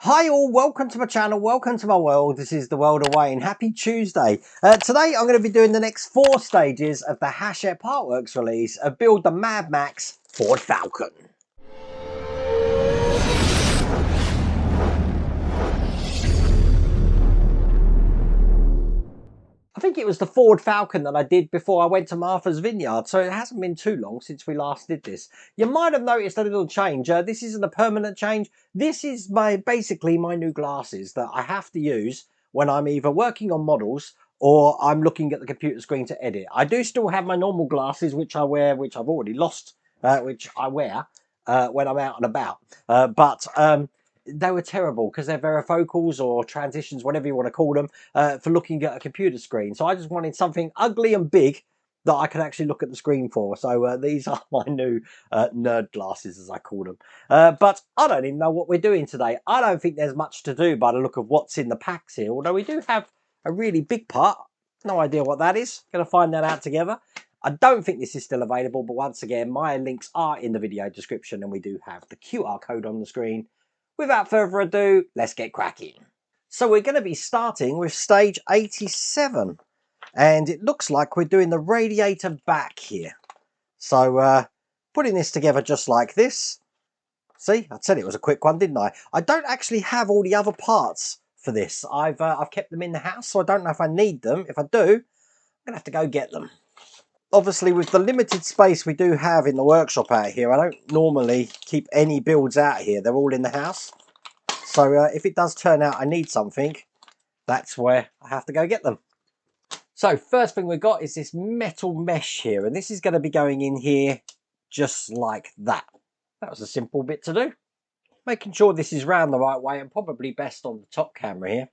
Hi all, welcome to my channel, welcome to my world. This is the world of Wayne. Happy Tuesday. Today I'm going to be doing the next 4 stages of the Hachette Partworks release of Build the Mad Max Ford Falcon. I think it was the Ford Falcon that I did before I went to Martha's Vineyard, so it hasn't been too long since we last did this. You might have noticed a little change. This isn't a permanent change. This is basically my new glasses that I have to use when I'm either working on models or I'm looking at the computer screen to edit. I do still have my normal glasses, which I wear, which I've already lost, which I wear when I'm out and about. But they were terrible because they're varifocals or transitions, whatever you want to call them, for looking at a computer screen. So I just wanted something ugly and big that I could actually look at the screen for. So these are my new nerd glasses, as I call them. But I don't even know what we're doing today. I don't think there's much to do by the look of what's in the packs here, although we do have a really big part. No idea what that is. Going to find that out together. I don't think this is still available, but once again, my links are in the video description and we do have the QR code on the screen. Without further ado, let's get cracking. So we're going to be starting with stage 87, and it looks like we're doing the radiator back here. So putting this together just like this. See, I said it was a quick one, didn't I? I don't actually have all the other parts for this. I've kept them in the house, so I don't know if I need them. If I do, I'm going to have to go get them. Obviously, with the limited space we do have in the workshop out here, I don't normally keep any builds out here. They're all in the house. So if it does turn out I need something, that's where I have to go get them. So first thing we've got is this metal mesh here, and this is going to be going in here just like that. That was a simple bit to do. Making sure this is round the right way, and probably best on the top camera here.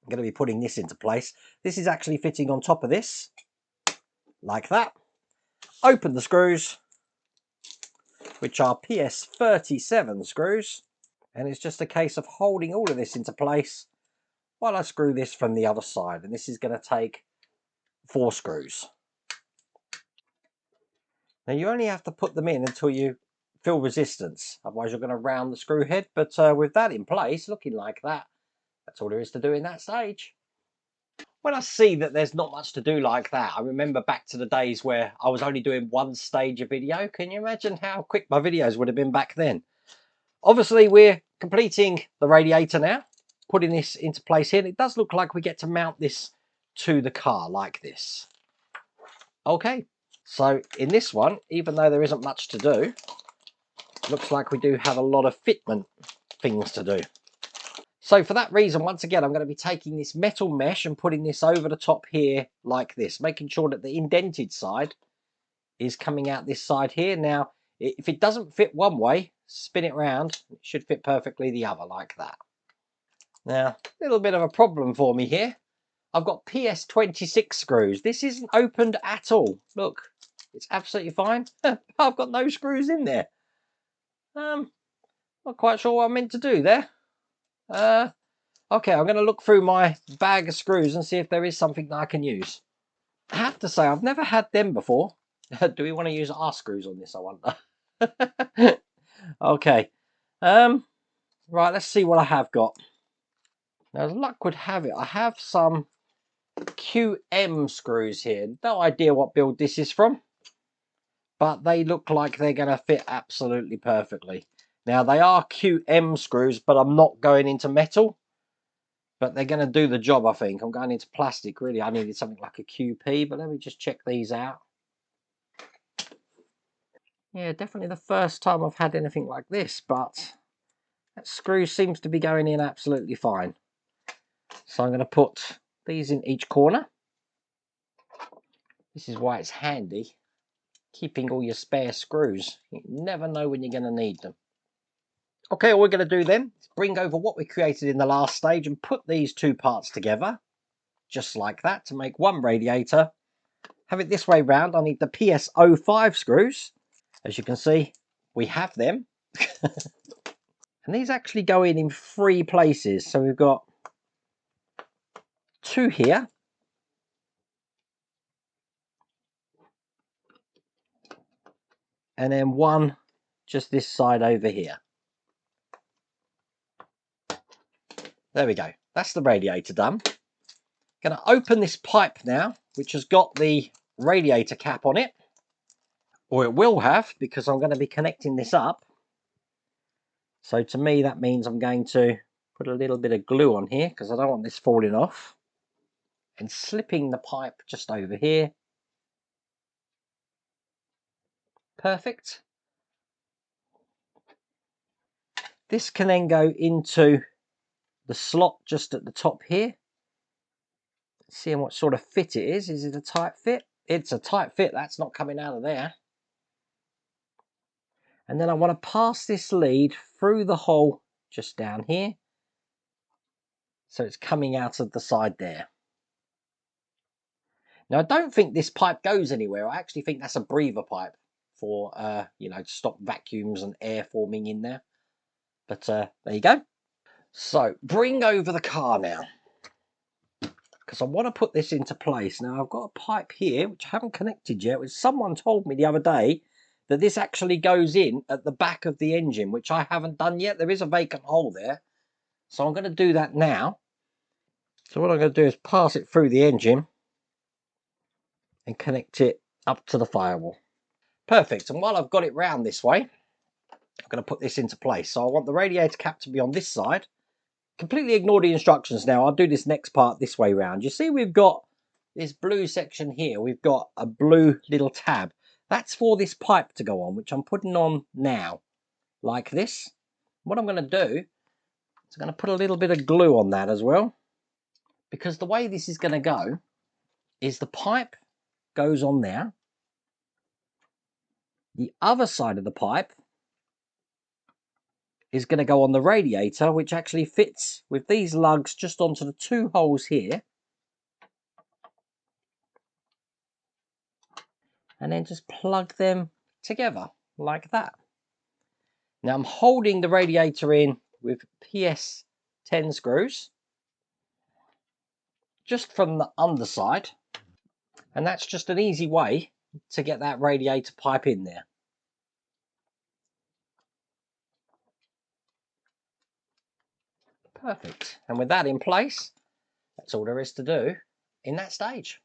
I'm going to be putting this into place. This is actually fitting on top of this, like that. Open the screws, which are PS37 screws, and it's just a case of holding all of this into place while I screw this from the other side, and this is going to take 4 screws. Now you only have to put them in until you feel resistance, otherwise you're going to round the screw head, but with that in place, looking like that, that's all there is to do in that stage. When I see that there's not much to do like that, I remember back to the days where I was only doing 1 stage of video. Can you imagine how quick my videos would have been back then? Obviously we're completing the radiator now, putting this into place here. It does look like we get to mount this to the car like this. Okay, so in this one, even though there isn't much to do, it looks like we do have a lot of fitment things to do. So for that reason, once again, I'm going to be taking this metal mesh and putting this over the top here like this, making sure that the indented side is coming out this side here. Now, if it doesn't fit one way, spin it round, it should fit perfectly the other like that. Now, a little bit of a problem for me here. I've got PS26 screws. This isn't opened at all. Look, it's absolutely fine. I've got no screws in there. Not quite sure what I meant to do there. Okay, I'm going to look through my bag of screws and see if there is something that I can use. I have to say, I've never had them before. Do we want to use our screws on this, I wonder? Okay. Right, let's see what I have got. Now, as luck would have it, I have some QM screws here. No idea what build this is from, but they look like they're going to fit absolutely perfectly. Now, they are QM screws, but I'm not going into metal. But they're going to do the job, I think. I'm going into plastic, really. I needed something like a QP, but let me just check these out. Yeah, definitely the first time I've had anything like this, but that screw seems to be going in absolutely fine. So I'm going to put these in each corner. This is why it's handy, keeping all your spare screws. You never know when you're going to need them. Okay, all we're going to do then is bring over what we created in the last stage and put these 2 parts together, just like that, to make 1 radiator. Have it this way round. I need the PS05 screws. As you can see, we have them. And these actually go in 3 places. So we've got 2 here. And then 1 just this side over here. There we go. That's the radiator done. Going to open this pipe now, which has got the radiator cap on it. Or it will have, because I'm going to be connecting this up. So to me, that means I'm going to put a little bit of glue on here, because I don't want this falling off. And slipping the pipe just over here. Perfect. This can then go into the slot just at the top here. Seeing what sort of fit it is. Is it a tight fit? It's a tight fit. That's not coming out of there. And then I want to pass this lead through the hole just down here. So it's coming out of the side there. Now I don't think this pipe goes anywhere. I actually think that's a breather pipe for, you know, to stop vacuums and air forming in there. But there you go. So bring over the car now, because I want to put this into place. Now I've got a pipe here which I haven't connected yet, which someone told me the other day that this actually goes in at the back of the engine, which I haven't done yet. There is a vacant hole there, so I'm going to do that now. So what I'm going to do is pass it through the engine and connect it up to the firewall. Perfect. And while I've got it round this way, I'm going to put this into place. So I want the radiator cap to be on this side. Completely ignore the instructions now. I'll do this next part this way round. You see we've got this blue section here. We've got a blue little tab. That's for this pipe to go on, which I'm putting on now, like this. What I'm going to do is I'm going to put a little bit of glue on that as well, because the way this is going to go is the pipe goes on there. The other side of the pipe is going to go on the radiator, which actually fits with these lugs just onto the two holes here. And then just plug them together like that. Now I'm holding the radiator in with PS 10 screws just from the underside, and that's just an easy way to get that radiator pipe in there. Perfect. And with that in place, that's all there is to do in that stage.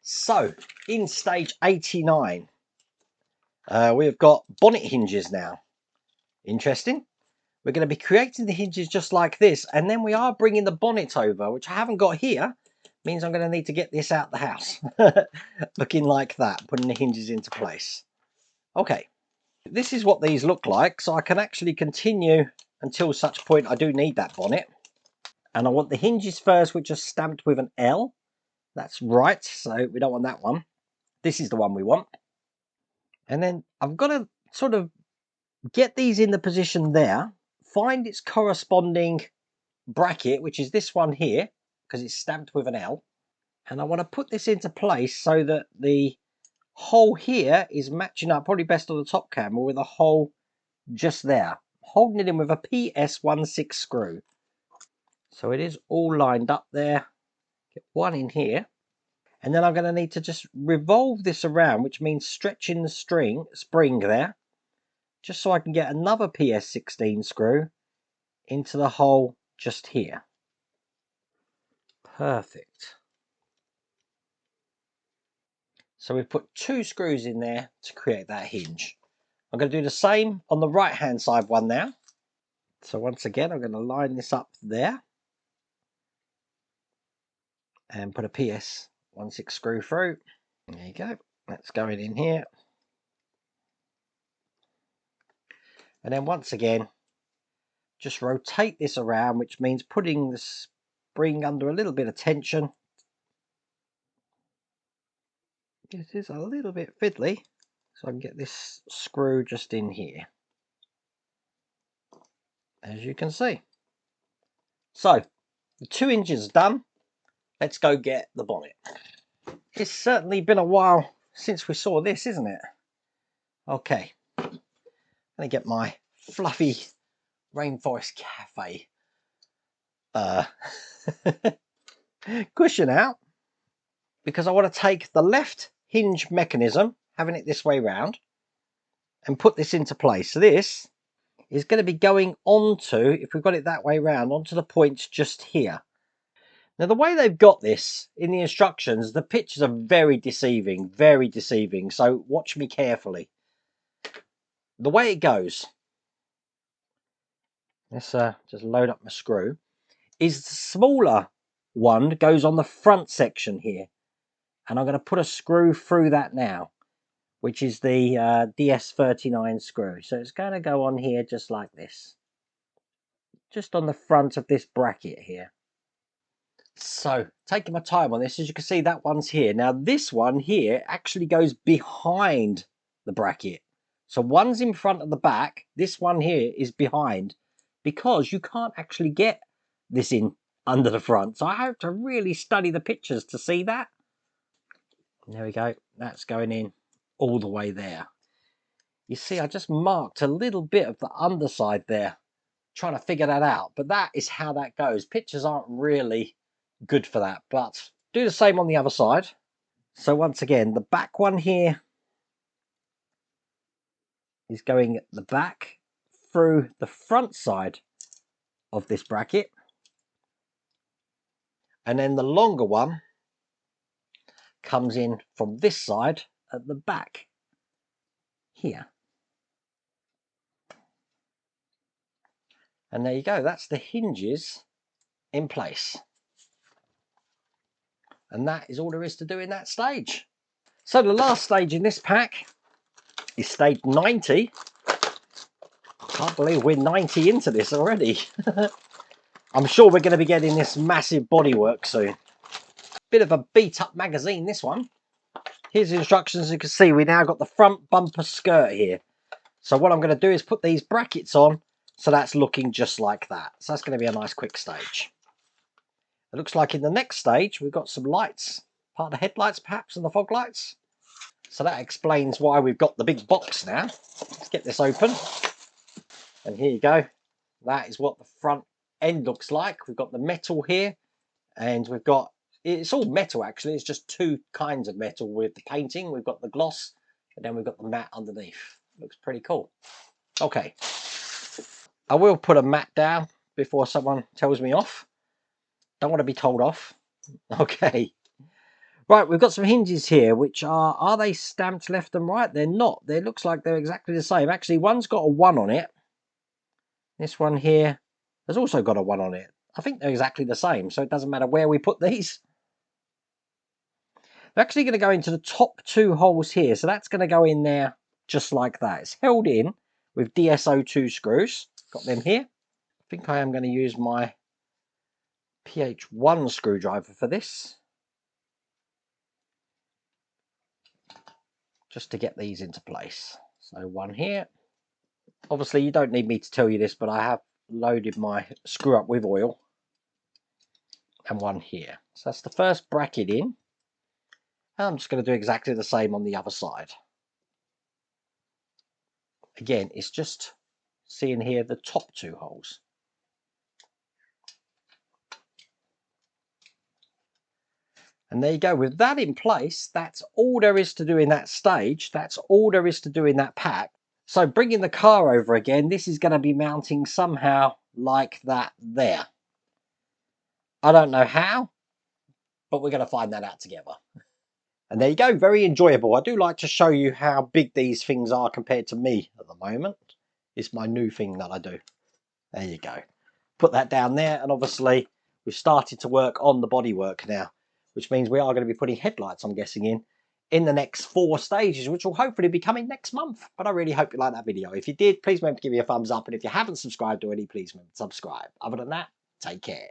So in stage 89, we've got bonnet hinges now. Interesting. We're going to be creating the hinges just like this, and then we are bringing the bonnet over, which I haven't got here. Means I'm going to need to get this out the house. Looking like that, putting the hinges into place. Okay, this is what these look like, so I can actually continue until such point I do need that bonnet. And I want the hinges first, which are stamped with an L. That's right, so we don't want that one. This is the one we want. And then I've got to sort of get these in the position there, find its corresponding bracket, which is this one here, because it's stamped with an L. And I want to put this into place so that the hole here is matching up, probably best on the top camera, with a hole just there. Holding it in with a PS16 screw. So it is all lined up there. Get one in here. And then I'm going to need to just revolve this around, which means stretching the spring there, just so I can get another PS16 screw into the hole just here. Perfect. So we've put two screws in there to create that hinge. I'm going to do the same on the right hand side one now. So once again, I'm going to line this up there and put a PS16 screw through. There you go. That's going in here. And then once again, just rotate this around, which means putting the spring under a little bit of tension. It is a little bit fiddly, so I can get this screw just in here, as you can see. So the 2 inches done. Let's go get the bonnet. It's certainly been a while since we saw this, isn't it? Okay, let me get my fluffy Rainforest Cafe cushion out, because I want to take the left hinge mechanism, having it this way round, and put this into place. So this is going to be going onto, if we've got it that way round, onto the points just here. Now the way they've got this in the instructions, the pictures are very deceiving, so watch me carefully. The way it goes, let's just load up my screw, is the smaller one goes on the front section here, and I'm going to put a screw through that now, which is the DS39 screw. So it's going to go on here just like this, just on the front of this bracket here. So taking my time on this, as you can see, that one's here. Now this one here actually goes behind the bracket. So one's in front of the back, this one here is behind, because you can't actually get this in under the front. So I have to really study the pictures to see that. There we go, that's going in all the way there. You see, I just marked a little bit of the underside there, trying to figure that out. But that is how that goes. Pictures aren't really good for that, but do the same on the other side. So once again, the back one here is going at the back through the front side of this bracket, and then the longer one comes in from this side at the back here. And there you go, that's the hinges in place. And that is all there is to do in that stage. So the last stage in this pack is stage 90. I can't believe we're 90 into this already. I'm sure we're going to be getting this massive bodywork soon. Bit of a beat up magazine, this one. Here's the instructions. As you can see, we now got the front bumper skirt here. So what I'm going to do is put these brackets on, so that's looking just like that. So that's going to be a nice quick stage. It looks like in the next stage we've got some lights, part of the headlights perhaps, and the fog lights. So that explains why we've got the big box now. Let's get this open. And here you go. That is what the front end looks like. We've got the metal here, and we've got, it's all metal actually, it's just two kinds of metal with the painting. We've got the gloss, and then we've got the matte underneath. Looks pretty cool. Okay, I will put a matte down before someone tells me off. Don't want to be told off. Okay. Right, we've got some hinges here, which are they stamped left and right? They're not. They looks like they're exactly the same. Actually, one's got a 1 on it. This one here has also got a 1 on it. I think they're exactly the same, so it doesn't matter where we put these. They're actually going to go into the top 2 holes here, so that's going to go in there just like that. It's held in with DSO2 screws. Got them here. I think I am going to use my PH1 screwdriver for this, just to get these into place. So one here. Obviously you don't need me to tell you this, but I have loaded my screw up with oil, and one here. So that's the first bracket in, and I'm just going to do exactly the same on the other side. Again, it's just seeing here the top 2 holes. And there you go. With that in place, that's all there is to do in that stage. That's all there is to do in that pack. So bringing the car over again, this is going to be mounting somehow like that there. I don't know how, but we're going to find that out together. And there you go. Very enjoyable. I do like to show you how big these things are compared to me at the moment. It's my new thing that I do. There you go. Put that down there, and obviously we've started to work on the bodywork now, which means we are going to be putting headlights, I'm guessing, in the next 4 stages, which will hopefully be coming next month. But I really hope you liked that video. If you did, please remember to give me a thumbs up, and if you haven't subscribed already, please remember to subscribe. Other than that, take care.